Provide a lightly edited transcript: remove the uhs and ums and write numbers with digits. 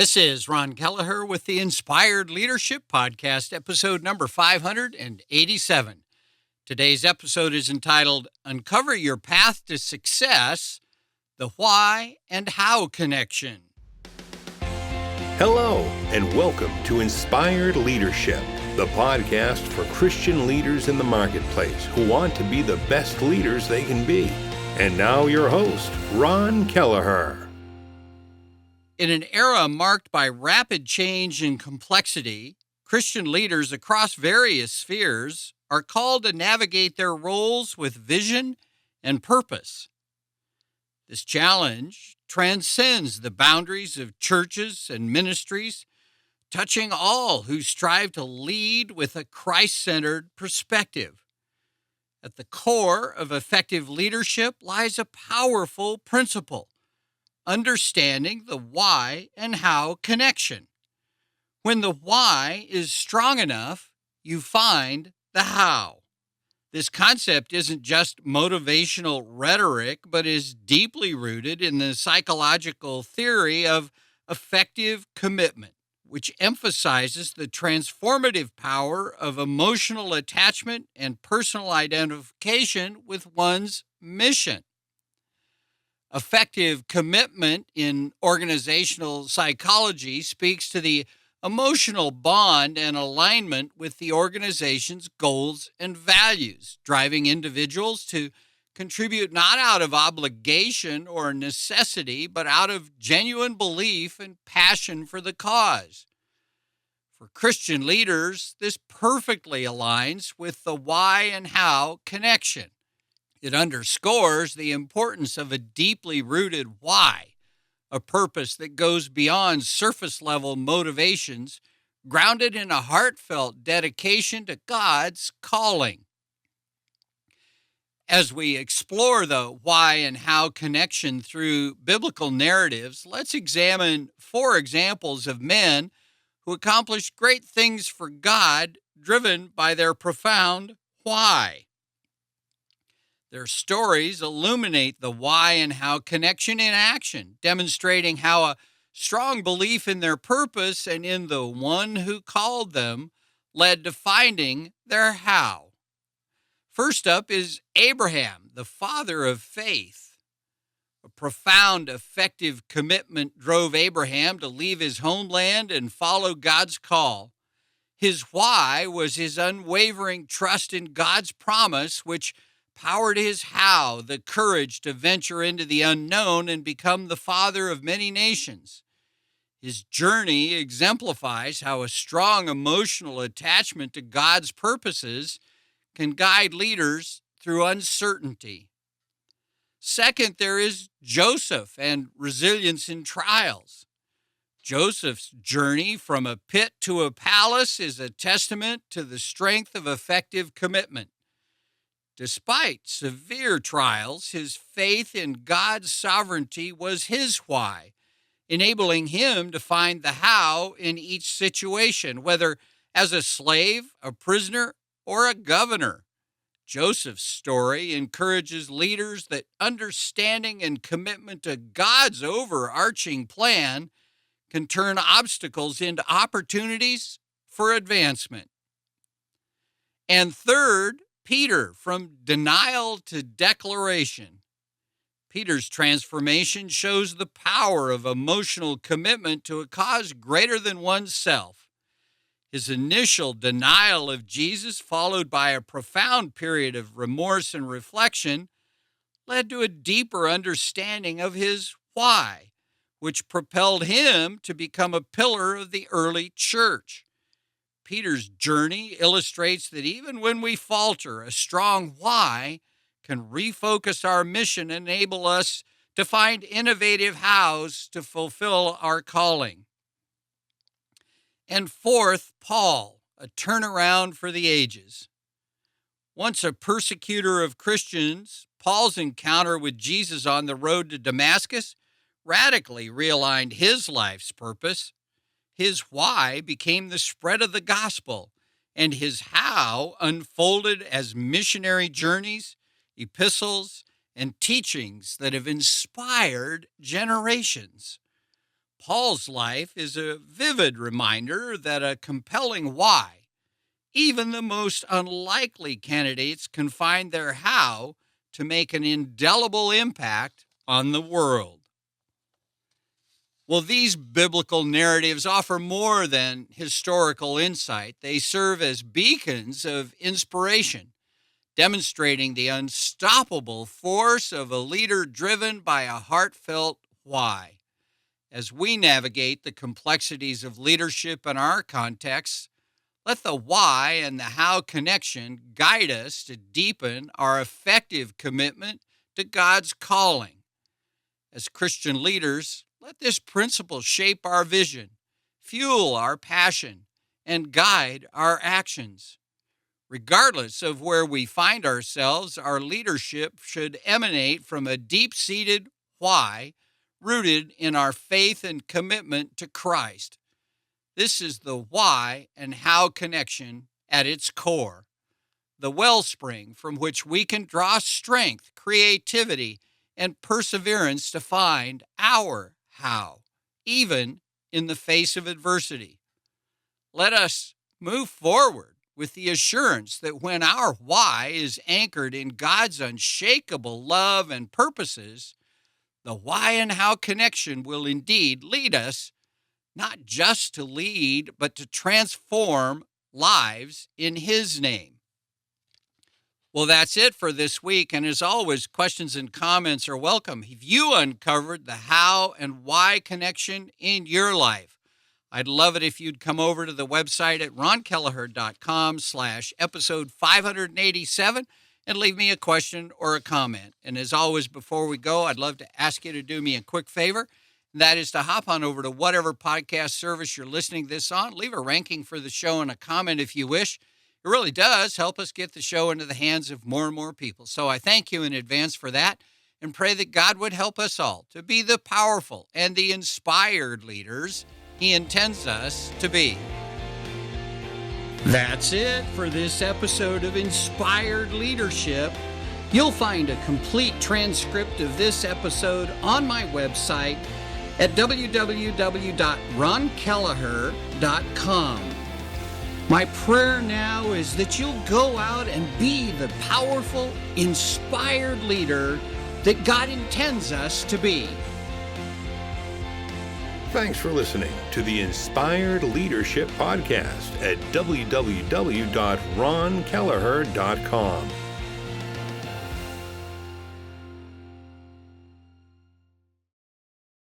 This is Ron Kelleher with the Inspired Leadership Podcast, episode number 587. Today's episode is entitled Uncover Your Path to Success, the Why and How Connection. Hello, and welcome to Inspired Leadership, the podcast for Christian leaders in the marketplace who want to be the best leaders they can be. And now your host, Ron Kelleher. In an era marked by rapid change and complexity, Christian leaders across various spheres are called to navigate their roles with vision and purpose. This challenge transcends the boundaries of churches and ministries, touching all who strive to lead with a Christ-centered perspective. At the core of effective leadership lies a powerful principle: understanding the why and how connection. When the why is strong enough, you find the how. This concept isn't just motivational rhetoric, but is deeply rooted in the psychological theory of effective commitment, which emphasizes the transformative power of emotional attachment and personal identification with one's mission. Effective commitment in organizational psychology speaks to the emotional bond and alignment with the organization's goals and values, driving individuals to contribute not out of obligation or necessity, but out of genuine belief and passion for the cause. For Christian leaders, this perfectly aligns with the why and how connection. It underscores the importance of a deeply rooted why, a purpose that goes beyond surface-level motivations, grounded in a heartfelt dedication to God's calling. As we explore the why and how connection through biblical narratives, let's examine 4 examples of men who accomplished great things for God, driven by their profound why. Their stories illuminate the why and how connection in action, demonstrating how a strong belief in their purpose and in the one who called them led to finding their how. First up is Abraham, the father of faith. A profound, effective commitment drove Abraham to leave his homeland and follow God's call. His why was his unwavering trust in God's promise, which powered his how, the courage to venture into the unknown and become the father of many nations. His journey exemplifies how a strong emotional attachment to God's purposes can guide leaders through uncertainty. Second, there is Joseph and resilience in trials. Joseph's journey from a pit to a palace is a testament to the strength of effective commitment. Despite severe trials, his faith in God's sovereignty was his why, enabling him to find the how in each situation, whether as a slave, a prisoner, or a governor. Joseph's story encourages leaders that understanding and commitment to God's overarching plan can turn obstacles into opportunities for advancement. And third, Peter, from denial to declaration. Peter's transformation shows the power of emotional commitment to a cause greater than oneself. His initial denial of Jesus, followed by a profound period of remorse and reflection, led to a deeper understanding of his why, which propelled him to become a pillar of the early church. Peter's journey illustrates that even when we falter, a strong why can refocus our mission and enable us to find innovative hows to fulfill our calling. And fourth, Paul, a turnaround for the ages. Once a persecutor of Christians, Paul's encounter with Jesus on the road to Damascus radically realigned his life's purpose. His why became the spread of the gospel, and his how unfolded as missionary journeys, epistles, and teachings that have inspired generations. Paul's life is a vivid reminder that a compelling why, even the most unlikely candidates can find their how to make an indelible impact on the world. Well, these biblical narratives offer more than historical insight. They serve as beacons of inspiration, demonstrating the unstoppable force of a leader driven by a heartfelt why. As we navigate the complexities of leadership in our context, let the why and the how connection guide us to deepen our effective commitment to God's calling. As Christian leaders, let this principle shape our vision, fuel our passion, and guide our actions. Regardless of where we find ourselves, our leadership should emanate from a deep-seated why rooted in our faith and commitment to Christ. This is the why and how connection at its core, the wellspring from which we can draw strength, creativity, and perseverance to find our how, even in the face of adversity. Let us move forward with the assurance that when our why is anchored in God's unshakable love and purposes, the why and how connection will indeed lead us not just to lead, but to transform lives in His name. Well, that's it for this week. And as always, questions and comments are welcome. Have you uncovered the how and why connection in your life? I'd love it if you'd come over to the website at ronkelleher.com/episode 587 and leave me a question or a comment. And as always, before we go, I'd love to ask you to do me a quick favor. And that is to hop on over to whatever podcast service you're listening this on. Leave a ranking for the show and a comment if you wish. It really does help us get the show into the hands of more and more people. So I thank you in advance for that and pray that God would help us all to be the powerful and the inspired leaders He intends us to be. That's it for this episode of Inspired Leadership. You'll find a complete transcript of this episode on my website at www.ronkelleher.com. My prayer now is that you'll go out and be the powerful, inspired leader that God intends us to be. Thanks for listening to the Inspired Leadership Podcast at www.ronkelleher.com.